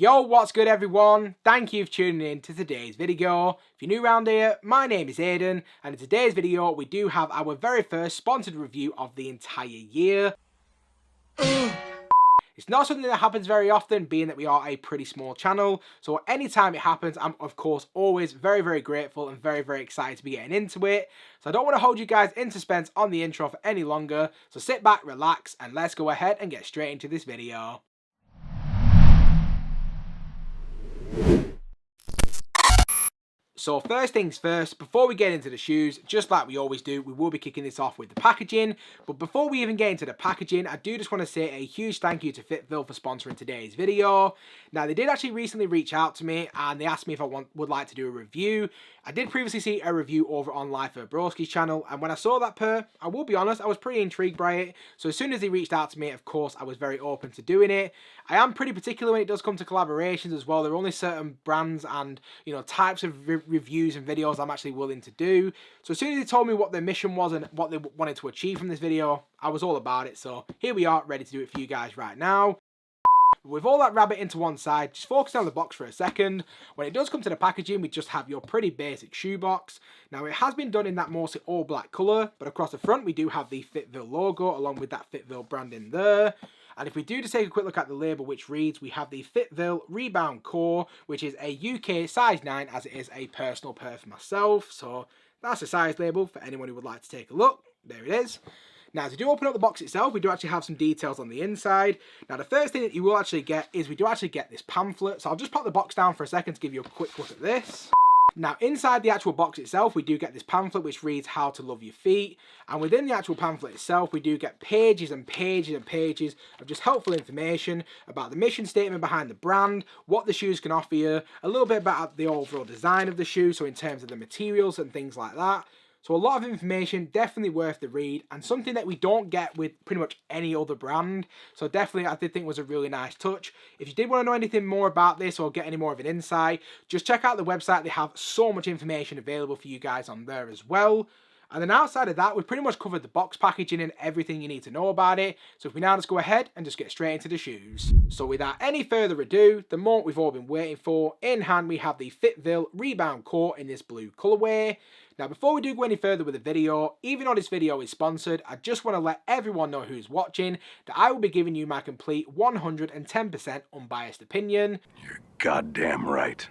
Yo, what's good everyone? Thank you for tuning in to today's video. If you're new around here, my name is Aiden, and in today's video we do have our very first sponsored review of the entire year. It's not something that happens very often, being that we are a pretty small channel, so anytime it happens, I'm of course always very grateful and very excited to be getting into it. So I don't want to hold you guys in suspense on the intro for any longer, so sit back, relax, and let's go ahead and get straight into this video. So first things first, before we get into the shoes, just like we always do, we will be kicking this off with the packaging. But before we even get into the packaging, I do just want to say a huge thank you to FitVille for sponsoring today's video. Now, they did actually recently reach out to me and they asked me if I would like to do a review. I did previously see a review over on Life for Broski's channel, and when I saw that I will be honest, I was pretty intrigued by it. So as soon as they reached out to me, of course, I was very open to doing it. I am pretty particular when it does come to collaborations as well. There are only certain brands and, types of reviews and videos I'm actually willing to do. So as soon as they told me what their mission was and what they wanted to achieve from this video, I was all about it. So here we are, ready to do it for you guys right now. With all that rabbit into one side, just focus on the box for a second. When it does come to the packaging, we just have your pretty basic shoe box. Now, it has been done in that mostly all black colour, but across the front we do have the FitVille logo along with that FitVille branding there. And if we do just take a quick look at the label, which reads, we have the FitVille Rebound Core, which is a UK size 9, as it is a personal pair for myself. So that's the size label for anyone who would like to take a look. There it is. Now, as we do open up the box itself, we do actually have some details on the inside. Now, the first thing that you will actually get is we do actually get this pamphlet. So I'll just pop the box down for a second to give you a quick look at this. Now, inside the actual box itself, we do get this pamphlet which reads How to Love Your Feet. And within the actual pamphlet itself, we do get pages and pages and pages of just helpful information about the mission statement behind the brand, what the shoes can offer you, a little bit about the overall design of the shoe, so in terms of the materials and things like that. So a lot of information, definitely worth the read, and something that we don't get with pretty much any other brand. So definitely I did think was a really nice touch. If you did want to know anything more about this or get any more of an insight, just check out the website. They have so much information available for you guys on there as well. And then outside of that, we've pretty much covered the box packaging and everything you need to know about it. So if we now just go ahead and just get straight into the shoes. So without any further ado, the moment we've all been waiting for, in hand we have the FitVille Rebound Core in this blue colorway. Now, before we do go any further with the video, even though this video is sponsored, I just want to let everyone know who's watching that I will be giving you my complete 110% unbiased opinion. You're goddamn right.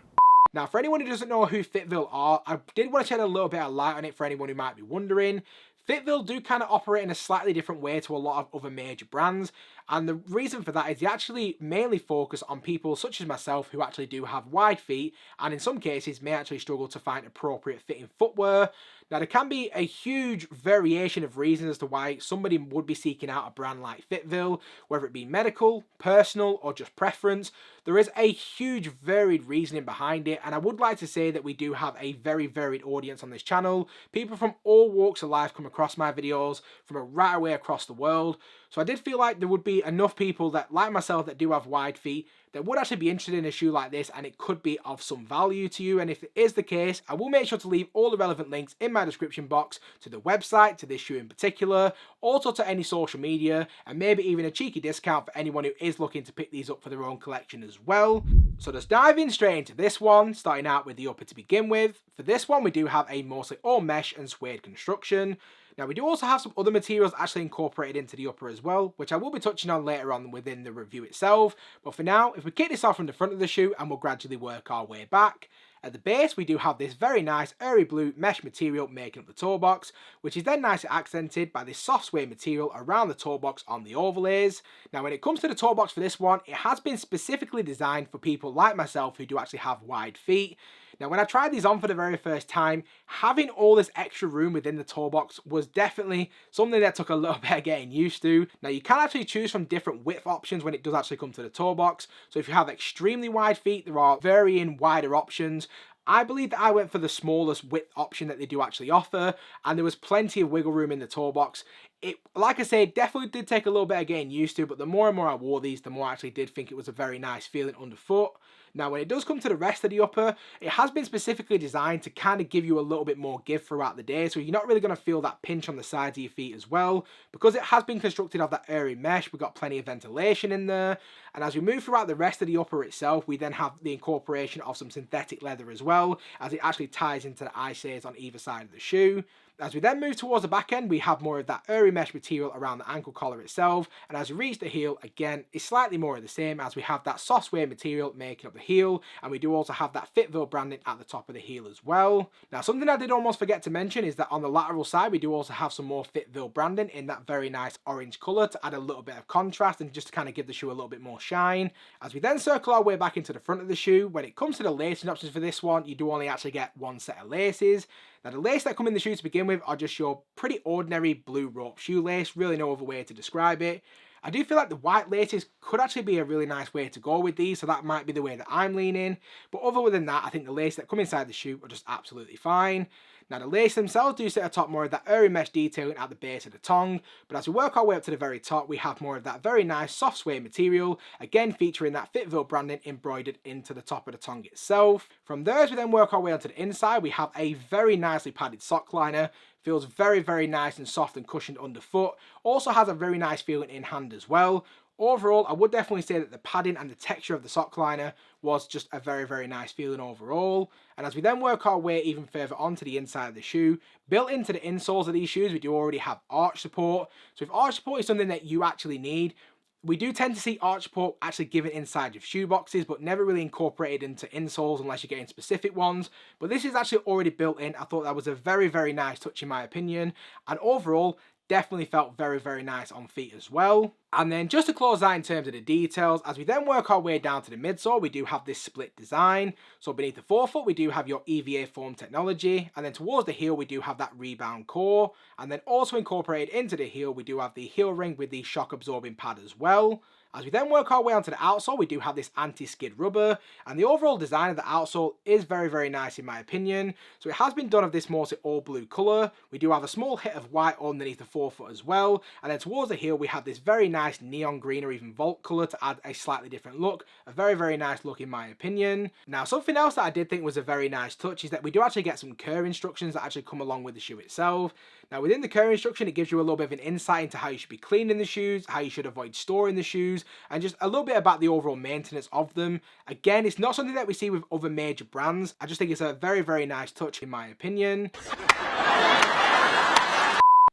Now, for anyone who doesn't know who FitVille are, I did want to shed a little bit of light on it for anyone who might be wondering. FitVille do kind of operate in a slightly different way to a lot of other major brands, and the reason for that is they actually mainly focus on people such as myself who actually do have wide feet and in some cases may actually struggle to find appropriate fitting footwear. Now, there can be a huge variation of reasons as to why somebody would be seeking out a brand like FitVille, whether it be medical, personal, or just preference. There is a huge varied reasoning behind it, and I would like to say that we do have a very varied audience on this channel. People from all walks of life come across my videos from right away across the world. So I did feel like there would be enough people that, like myself, that do have wide feet that would actually be interested in a shoe like this, and it could be of some value to you. And if it is the case, I will make sure to leave all the relevant links in my description box to the website, to this shoe in particular, also to any social media, and maybe even a cheeky discount for anyone who is looking to pick these up for their own collection as well. So just diving straight into this one, starting out with the upper to begin with. For this one, we do have a mostly all mesh and suede construction. Now, we do also have some other materials actually incorporated into the upper as well, which I will be touching on later on within the review itself. But for now, if we kick this off from the front of the shoe and we'll gradually work our way back. At the base, we do have this very nice airy blue mesh material making up the toe box, which is then nicely accented by this soft suede material around the toe box on the overlays. Now, when it comes to the toe box for this one, it has been specifically designed for people like myself who do actually have wide feet. Now, when I tried these on for the very first time, having all this extra room within the toe box was definitely something that took a little bit of getting used to. Now, you can actually choose from different width options when it does actually come to the toe box. So if you have extremely wide feet, there are varying wider options. I believe that I went for the smallest width option that they do actually offer, and there was plenty of wiggle room in the toe box. It, like I said, definitely did take a little bit of getting used to, but the more and more I wore these, the more I actually did think it was a very nice feeling underfoot. Now, when it does come to the rest of the upper, it has been specifically designed to kind of give you a little bit more give throughout the day, so you're not really going to feel that pinch on the sides of your feet as well. Because it has been constructed of that airy mesh, we've got plenty of ventilation in there, and as we move throughout the rest of the upper itself, we then have the incorporation of some synthetic leather as well, as it actually ties into the eye shades on either side of the shoe. As we then move towards the back end, we have more of that airy mesh material around the ankle collar itself, and as we reach the heel, again, it's slightly more of the same, as we have that soft suede material making up the heel, and we do also have that FitVille branding at the top of the heel as well. Now, something I did almost forget to mention is that on the lateral side, we do also have some more FitVille branding in that very nice orange colour to add a little bit of contrast and just to kind of give the shoe a little bit more shine. As we then circle our way back into the front of the shoe, when it comes to the lacing options for this one, you do only actually get one set of laces. Now, the laces that come in the shoe to begin with are just your pretty ordinary blue rope shoelace, really no other way to describe it. I do feel like the white laces could actually be a really nice way to go with these, so that might be the way that I'm leaning. But other than that, I think the laces that come inside the shoe are just absolutely fine. Now, the laces themselves do sit atop more of that airy mesh detailing at the base of the tongue, but as we work our way up to the very top, we have more of that very nice soft suede material, again featuring that FitVille branding embroidered into the top of the tongue itself. From there, as we then work our way onto the inside, we have a very nicely padded sock liner. Feels very, very nice and soft and cushioned underfoot. Also has a very nice feeling in hand as well. Overall, I would definitely say that the padding and the texture of the sock liner was just a very, very nice feeling overall. And as we then work our way even further onto the inside of the shoe, built into the insoles of these shoes, we do already have arch support. So if arch support is something that you actually need, we do tend to see arch support actually given inside of shoe boxes, but never really incorporated into insoles unless you're getting specific ones. But this is actually already built in. I thought that was a very, very nice touch in my opinion. And overall, definitely felt very, very nice on feet as well. And then just to close out in terms of the details, as we then work our way down to the midsole, we do have this split design. So beneath the forefoot, we do have your EVA foam technology. And then towards the heel, we do have that rebound core. And then also incorporated into the heel, we do have the heel ring with the shock absorbing pad as well. As we then work our way onto the outsole, we do have this anti-skid rubber, and the overall design of the outsole is very, very nice in my opinion. So it has been done of this mostly all blue colour. We do have a small hit of white underneath the forefoot as well, and then towards the heel we have this very nice neon green or even vault colour to add a slightly different look. A very, very nice look in my opinion. Now, something else that I did think was a very nice touch is that we do actually get some care instructions that actually come along with the shoe itself. Now, within the care instruction, it gives you a little bit of an insight into how you should be cleaning the shoes, how you should avoid storing the shoes, and just a little bit about the overall maintenance of them. Again, it's not something that we see with other major brands. I just think it's a very, very nice touch in my opinion.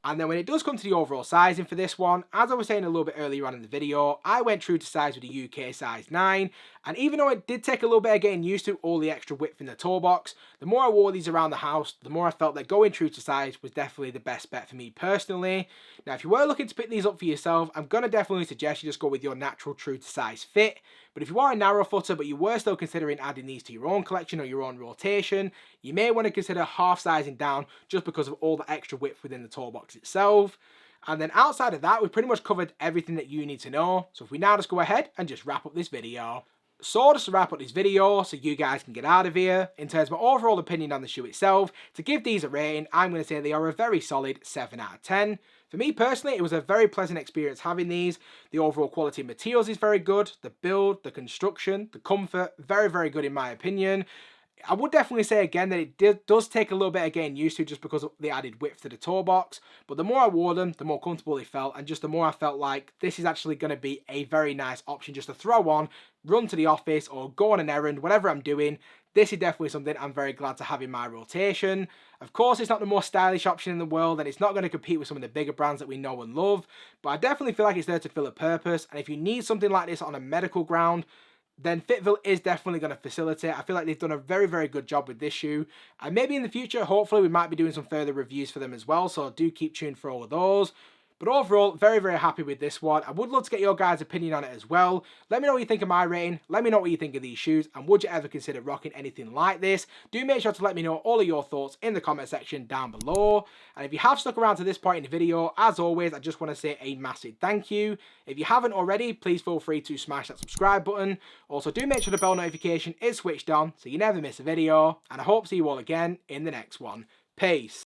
And then when it does come to the overall sizing for this one, as I was saying a little bit earlier on in the video, I went true to size with the UK size 9. And even though it did take a little bit of getting used to all the extra width in the toe box, the more I wore these around the house, the more I felt that going true to size was definitely the best bet for me personally. Now, if you were looking to pick these up for yourself, I'm going to definitely suggest you just go with your natural true to size fit. But if you are a narrow footer, but you were still considering adding these to your own collection or your own rotation, you may want to consider half sizing down just because of all the extra width within the toe box itself. And then outside of that, we've pretty much covered everything that you need to know. So if we now just go ahead and just wrap up this video. So just to wrap up this video so you guys can get out of here, in terms of my overall opinion on the shoe itself, to give these a rating, I'm going to say they are a very solid 7 out of 10. For me personally, it was a very pleasant experience having these. The overall quality of materials is very good. The build, the construction, the comfort, very, very good in my opinion. I would definitely say again that it does take a little bit of getting used to just because of the added width to the toe box. But the more I wore them, the more comfortable they felt. And just the more I felt like this is actually going to be a very nice option just to throw on, run to the office or go on an errand, whatever I'm doing. This is definitely something I'm very glad to have in my rotation. Of course, it's not the most stylish option in the world, and it's not going to compete with some of the bigger brands that we know and love, but I definitely feel like it's there to fill a purpose, and if you need something like this on a medical ground, then FitVille is definitely going to facilitate. I feel like they've done a very, very good job with this shoe, and maybe in the future, hopefully, we might be doing some further reviews for them as well, so do keep tuned for all of those. But overall, very, very happy with this one. I would love to get your guys' opinion on it as well. Let me know what you think of my rating. Let me know what you think of these shoes. And would you ever consider rocking anything like this? Do make sure to let me know all of your thoughts in the comment section down below. And if you have stuck around to this point in the video, as always, I just want to say a massive thank you. If you haven't already, please feel free to smash that subscribe button. Also, do make sure the bell notification is switched on so you never miss a video. And I hope to see you all again in the next one. Peace.